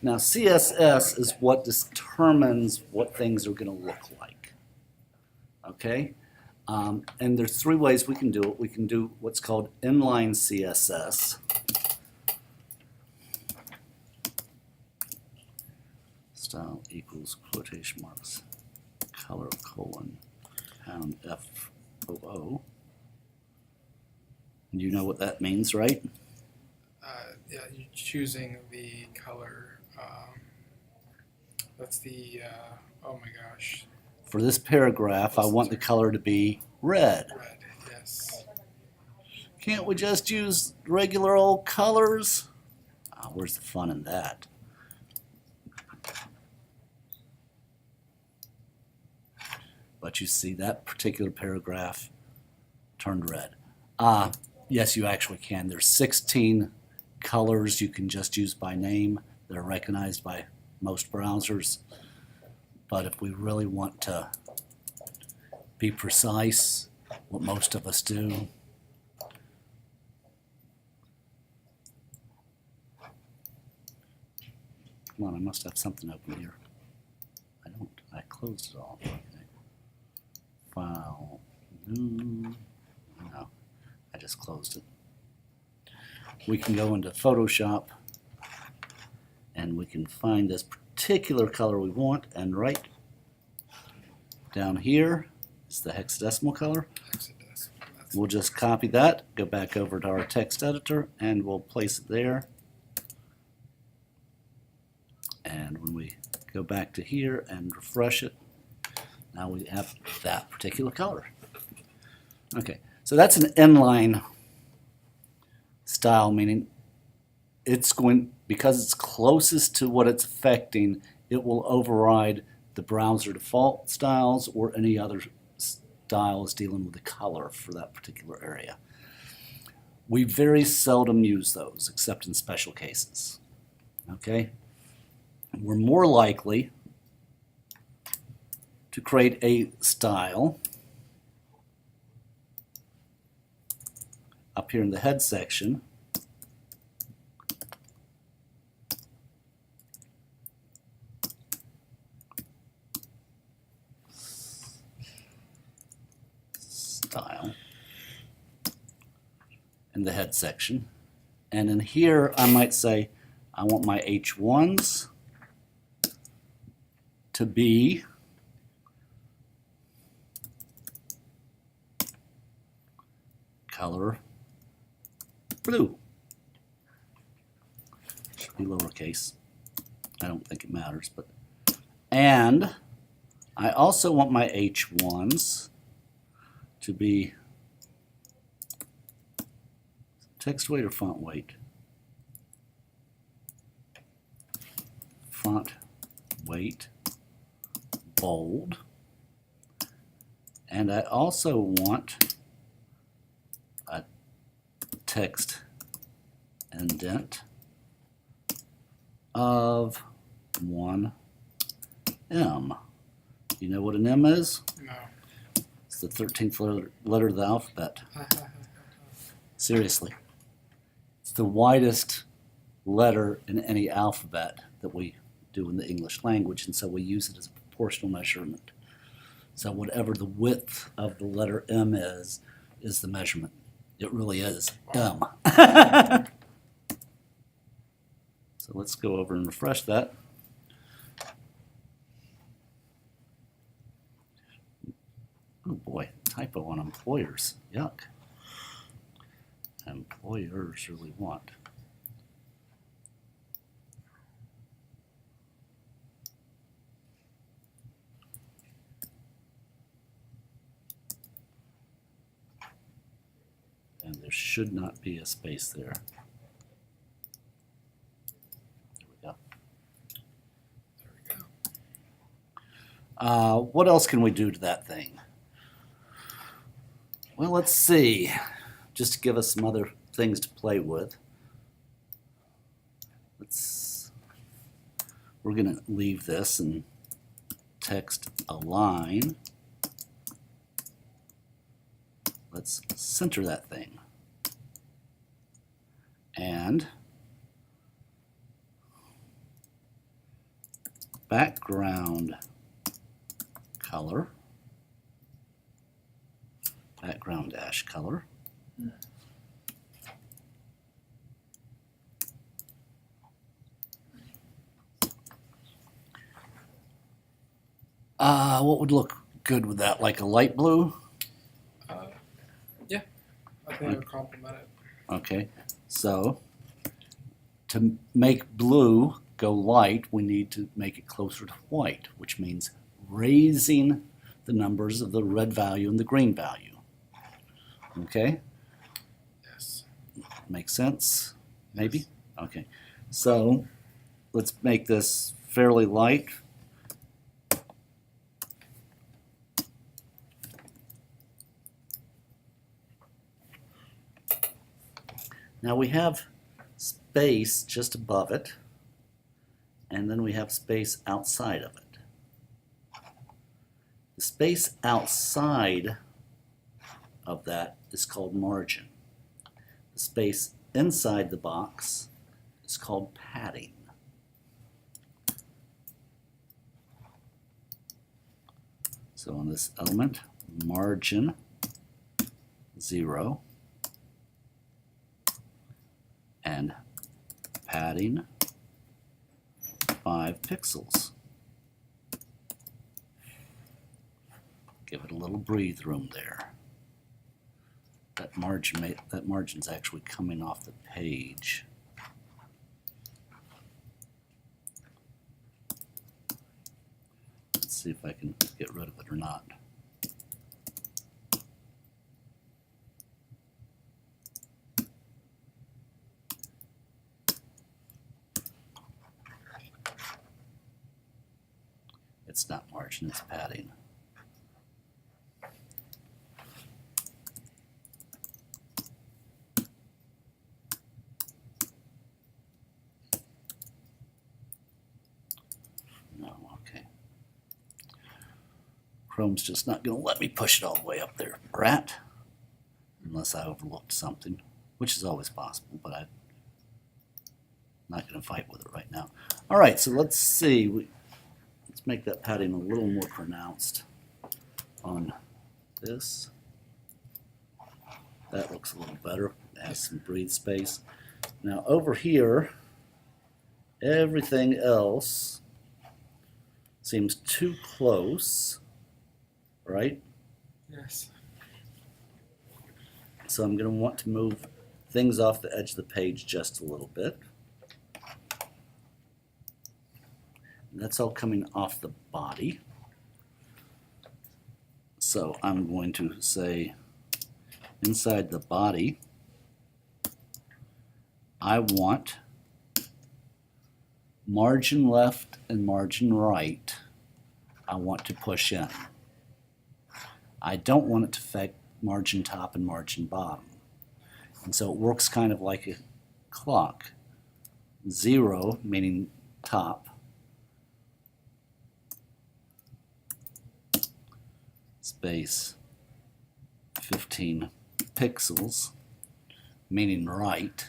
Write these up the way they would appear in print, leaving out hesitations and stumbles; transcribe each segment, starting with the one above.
Now, CSS is what determines what things are going to look like. Okay? And there's three ways we can do it. We can do what's called inline CSS. Style equals quotation marks, color colon, pound FOO. You know what that means, right? Yeah, you're choosing the color. That's the, oh my gosh. For this paragraph, I want the color to be red. Red, yes. Can't we just use regular old colors? Oh, where's the fun in that? But you see that particular paragraph turned red. Yes, you actually can. There's 16 colors you can just use by name that are recognized by most browsers. But if we really want to be precise, what most of us do, come on, I must have something open here. I don't. I closed it all. Okay. File. No, I just closed it. We can go into Photoshop and we can find this particular color we want, and right down here is the hexadecimal color. We'll just copy that, go back over to our text editor, and we'll place it there. And when we go back to here and refresh it, now we have that particular color. Okay, so that's an inline style, meaning it's going, because it's closest to what it's affecting, it will override the browser default styles or any other styles dealing with the color for that particular area. We very seldom use those except in special cases. Okay? We're more likely to create a style up here in the head section. Style in the head section. And in here, I might say, I want my H1s to be color blue. Should be lowercase. I don't think it matters, but. And I also want my H1s to be text weight or font weight? Font weight, bold. And I also want a text indent of 1 M. You know what an M is? No. It's the 13th letter of the alphabet. Seriously. It's the widest letter in any alphabet that we do in the English language, and so we use it as a proportional measurement. So whatever the width of the letter M is the measurement. It really is M. So let's go over and refresh that. Oh boy, typo on employers. Yuck. Employers really want. And there should not be a space there. There we go. There we go. What else can we do to that thing? Well, let's see. Just to give us some other things to play with. We're going to leave this and text align. Let's center that thing. And background color, background dash color. What would look good with that? Like a light blue? Yeah, I think it would complement it. Okay, so to make blue go light, we need to make it closer to white, which means raising the numbers of the red value and the green value. Okay, Yes. makes sense? Maybe? Okay, so let's make this fairly light. Now we have space just above it, and then we have space outside of it. The space outside of that is called margin. The space inside the box is called padding. So on this element, margin 0 and padding 5 pixels. Give it a little breathe room there. That margin's actually coming off the page. Let's see if I can get rid of it or not. It's not margin, it's padding. No, okay. Chrome's just not going to let me push it all the way up there, Brat. Unless I overlooked something, which is always possible, but I'm not going to fight with it right now. All right, so let's see. Let's make that padding a little more pronounced on this. That looks a little better. It has some breathe space. Now over here, everything else seems too close, right? Yes. So I'm going to want to move things off the edge of the page just a little bit. And that's all coming off the body. So I'm going to say inside the body, I want margin left and margin right. I want to push in. I don't want it to affect margin top and margin bottom. And so it works kind of like a clock. 0 meaning top. Space 15 pixels, meaning right.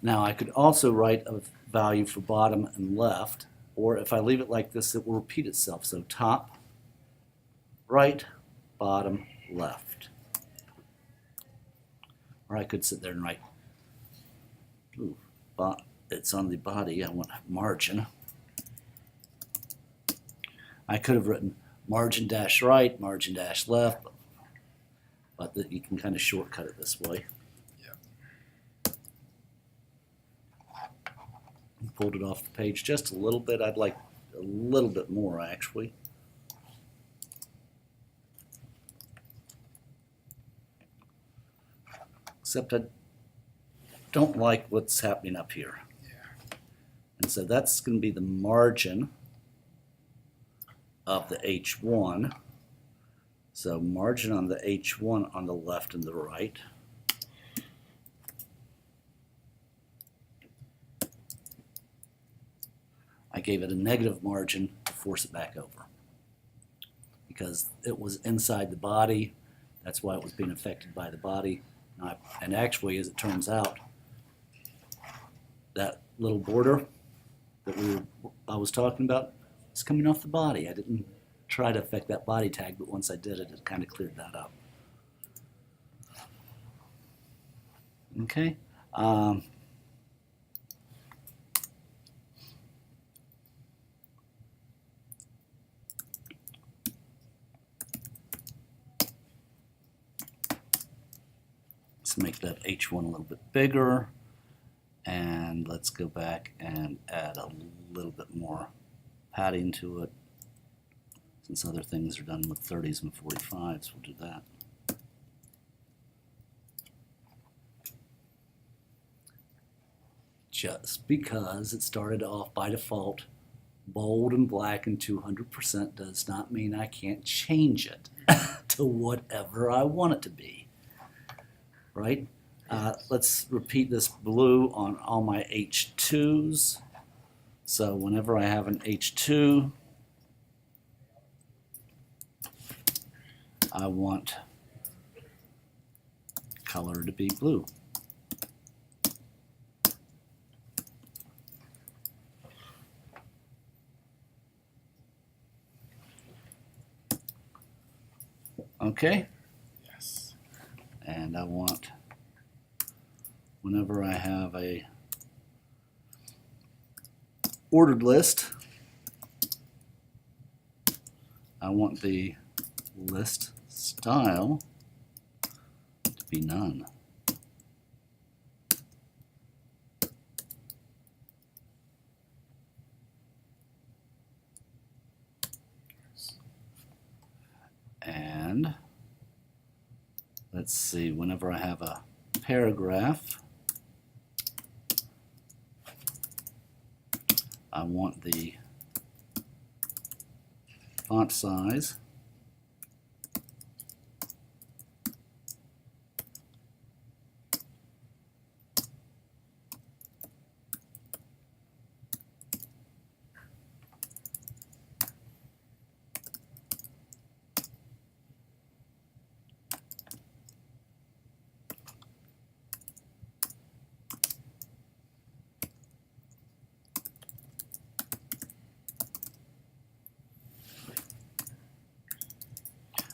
Now I could also write a value for bottom and left, or if I leave it like this, it will repeat itself. So top, right, bottom, left. Or I could sit there and write, ooh, it's on the body, I want margin. I could have written margin dash right, margin dash left, but you can kind of shortcut it this way. Yeah. Pulled it off the page just a little bit. I'd like a little bit more actually. Except I don't like what's happening up here. Yeah. And so that's going to be the margin of the H1. So margin on the H1 on the left and the right. I gave it a negative margin to force it back over because it was inside the body. That's why it was being affected by the body. And actually, as it turns out, that little border, that I was talking about is coming off the body. I didn't try to affect that body tag, but once I did it, it kind of cleared that up. Okay. Let's make that H1 a little bit bigger. And let's go back and add a little bit more padding to it. Since other things are done with 30s and 45s, we'll do that. Just because it started off by default bold and black and 200% does not mean I can't change it to whatever I want it to be, right? Let's repeat this blue on all my H2s. So whenever I have an H2, I want color to be blue. Okay? Yes. And I want, whenever I have a ordered list, I want the list style to be none. And let's see, whenever I have a paragraph, I want the font size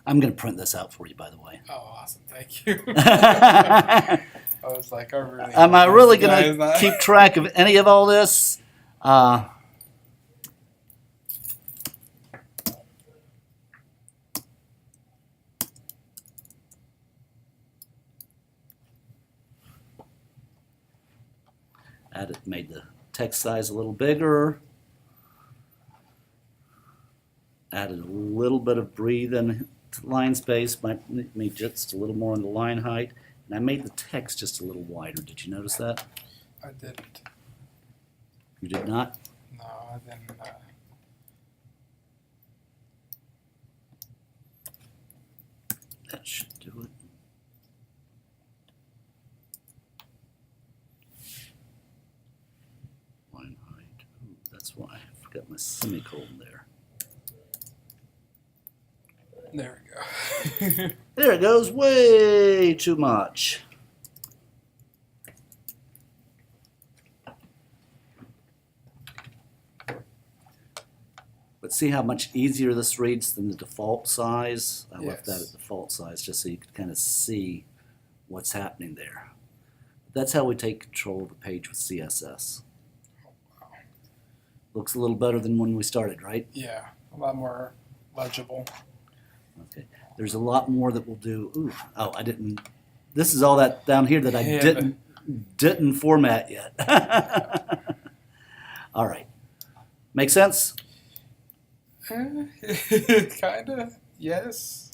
I'm going to print this out for you, by the way. Oh, awesome. Thank you. I was like, I really. Am I really Yeah, going it's to not- keep track of any of all this? Made the text size a little bigger. Added a little bit of breathe in line space, made just a little more in the line height. And I made the text just a little wider. Did you notice that? I didn't. You did not? No, I didn't. That should do it. Line height. Ooh, that's why I forgot my semicolon there. There we go. There it goes, way too much. But see how much easier this reads than the default size? I left that Yes. at default size just so you could kind of see what's happening there. That's how we take control of the page with CSS. Wow. Looks a little better than when we started, right? Yeah, a lot more legible. Okay. There's a lot more that we'll do. Ooh, oh, I didn't. This is all that down here that I Yeah, didn't format yet. All right. Make sense? Kinda. Yes.